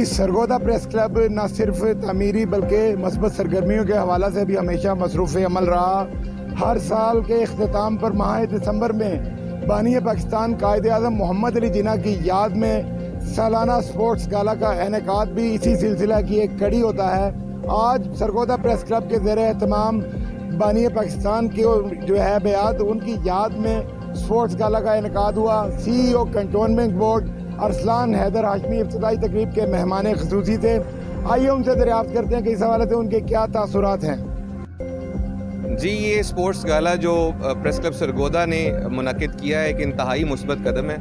जी, Sargodha press club न सिर्फ तामीरी बल्कि मस्बत सरगर्मियों के हवाला से भी हमेशा मसरूफ़ अमल रहा। हर साल के इख्तिताम पर माह दिसंबर में बानी पाकिस्तान कायद आज़म मोहम्मद अली जिन्ना की याद में सालाना स्पोर्ट्स गाला का इनेकाद भी इसी सिलसिला की एक कड़ी होता है। आज सरगोदा प्रेस क्लब के ज़ेर एहतमाम बानी पाकिस्तान के जो है बेयाद उनकी याद में स्पोर्ट्स गाला का इनेकाद हुआ। CEO cantonment board Arsalan Haider Hashmi इफ्तिताई तकरीब के मेहमान ख़ुसूसी थे। आइए उनसे दरियाफ्त करते हैं कि इस हवाले से उनके क्या तासुरात हैं। जी, ये स्पोर्ट्स गाला जो प्रेस क्लब सरगोदा ने मुनक़िद किया है एक इंतहाई मुस्बत कदम है,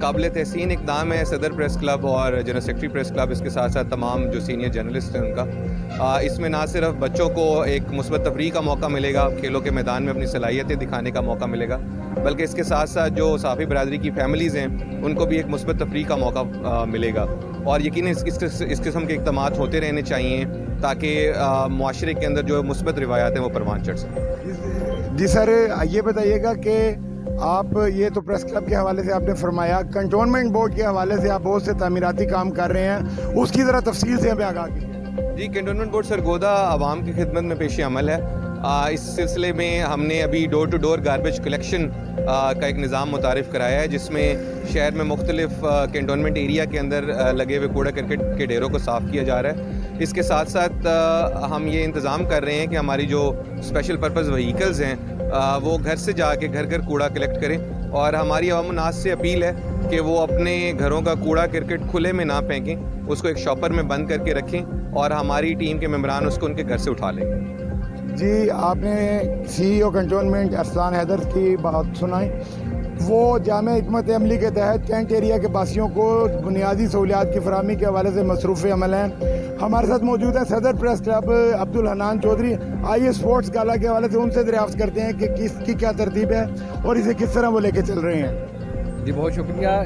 काबिल तहसीन इक़दाम है। सदर प्रेस क्लब और जनरल सेक्रेटरी प्रेस क्लब, इसके साथ साथ तमाम जो सीनियर जर्नलिस्ट हैं उनका, इसमें ना सिर्फ बच्चों को एक मुस्बत तफरीह का मौका मिलेगा, खेलों के मैदान में अपनी सलाहियतें दिखाने का मौका मिलेगा, बल्कि इसके साथ साथ जो सहाफ़ी बरादरी की फ़ैमिलीज़ हैं उनको भी एक मुस्बत तफरीह का मौका मिलेगा। और यकीनन इस किस्म के इक़दामात होते रहने चाहिए ताकि मुआशरे के अंदर जो मुस्बत रिवायात हैं वो परवान चढ़ सकें। जी सर, ये बताइएगा कि आप ये तो प्रेस क्लब के हवाले से आपने फरमाया, कंटोनमेंट बोर्ड के हवाले से आप बहुत से तामीराती काम कर रहे हैं, उसकी ज़रा तफसील से हमें आगाह कीजिए। जी, कंटोनमेंट बोर्ड सरगोदा आवाम की खिदमत में पेश अमल है। इस सिलसिले में हमने अभी door to door garbage collection का एक निज़ाम मुतारिफ़ कराया है, जिसमें शहर में मुख्तलिफ कंटोनमेंट एरिया के अंदर लगे हुए कूड़ा करकट के ढेरों को साफ़ किया जा रहा है। इसके साथ साथ हम ये इंतज़ाम कर रहे हैं कि हमारी जो स्पेशल पर्पज़ व्हीकल्स हैं वो घर से जाके घर घर कूड़ा कलेक्ट करें। और हमारी अवाम नास से अपील है कि वो अपने घरों का कूड़ा करकट खुले में ना फेंकें, उसको एक शॉपर में बंद करके रखें और हमारी टीम के मेंबरान उसको उनके घर से उठा लेंगे। जी, आपने CEO कंटोनमेंट अरसलान हैदर की बात सुनाई। वो जामे हिकमत अमली के तहत कैंट एरिया के बासियों को बुनियादी सहूलियात की फराहमी के हवाले से मसरूफ़ अमल हैं। हमारे साथ मौजूद है सदर प्रेस क्लब अब्दुल हनान चौधरी। आइए स्पोर्ट्स गाला के हवाले से उनसे दरियाफ्त करते हैं कि किसकी क्या तरतीब है और इसे किस तरह वो लेके चल रहे हैं। जी, बहुत शुक्रिया।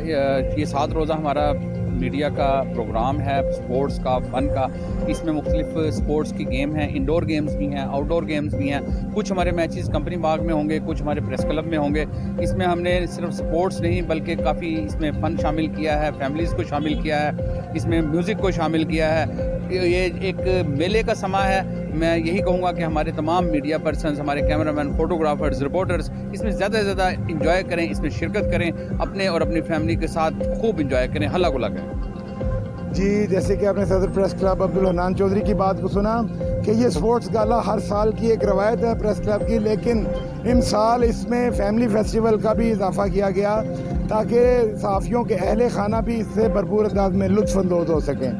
ये 7 रोज़ा हमारा मीडिया का प्रोग्राम है, स्पोर्ट्स का, फ़न का। इसमें मुख्तलिफ स्पोर्ट्स की गेम हैं, इंडोर गेम्स भी हैं, आउटडोर गेम्स भी हैं। कुछ हमारे मैचेस कंपनी बाग में होंगे, कुछ हमारे प्रेस क्लब में होंगे। इसमें हमने सिर्फ स्पोर्ट्स नहीं बल्कि काफ़ी इसमें फ़न शामिल किया है, फैमिलीज़ को शामिल किया है, इसमें म्यूज़िक को शामिल किया है। ये एक मेले का समा है। मैं यही कहूँगा कि हमारे तमाम मीडिया पर्सनस, हमारे कैमरामैन, फोटोग्राफर्स, रिपोर्टर्स इसमें ज़्यादा से ज़्यादा इंजॉय करें, इसमें शिरकत करें, अपने और अपनी फैमिली के साथ खूब इंजॉय करें, हल्ला गुल्ला करें। जी, जैसे कि आपने सदर प्रेस क्लब अब्दुल हनान चौधरी की बात को सुना कि ये स्पोर्ट्स गाला हर साल की एक रवायत है प्रेस क्लब की, लेकिन इन साल इसमें फैमिली फेस्टिवल का भी इजाफा किया गया ताकि सहाफ़ियों के अहले खाना भी इससे भरपूर अंदाज में लुत्फ़ अंदोज़ हो सकें।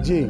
जी।